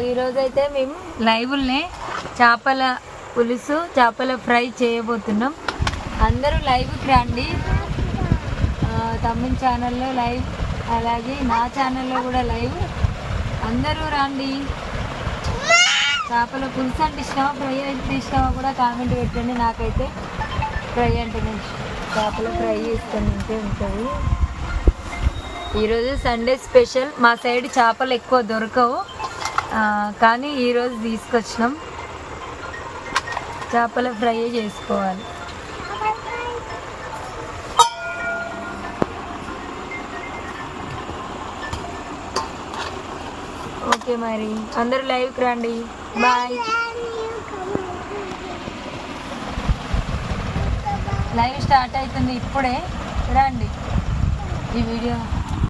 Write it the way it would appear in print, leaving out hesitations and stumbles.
ఈరోజు అయితే మేము లైవ్నే చేపల పులుసు చేపల ఫ్రై చేయబోతున్నాం. అందరూ లైవ్కి రండి. తమిళ ఛానల్లో లైవ్, అలాగే నా ఛానల్లో కూడా లైవ్. అందరూ రండి. చేపల పులుసు అంటే ఇష్టమా, ఫ్రై అంటే ఇష్టమా కూడా కామెంట్ పెట్టండి. నాకైతే ఫ్రై అంటే చేపల ఫ్రై చేసుకొని తింటే ఉంటుంది. ఈరోజు సండే స్పెషల్. మా సైడ్ చేపలు ఎక్కువ దొరకవు, కానీ ఈరోజు తీసుకొచ్చినాం. చేపల ఫ్రై చేసుకోవాలి. ఓకే, మరి అందరూ లైవ్కి రండి. బాయ్. లైవ్ స్టార్ట్ అవుతుంది ఇప్పుడే, రండి. ఈ వీడియో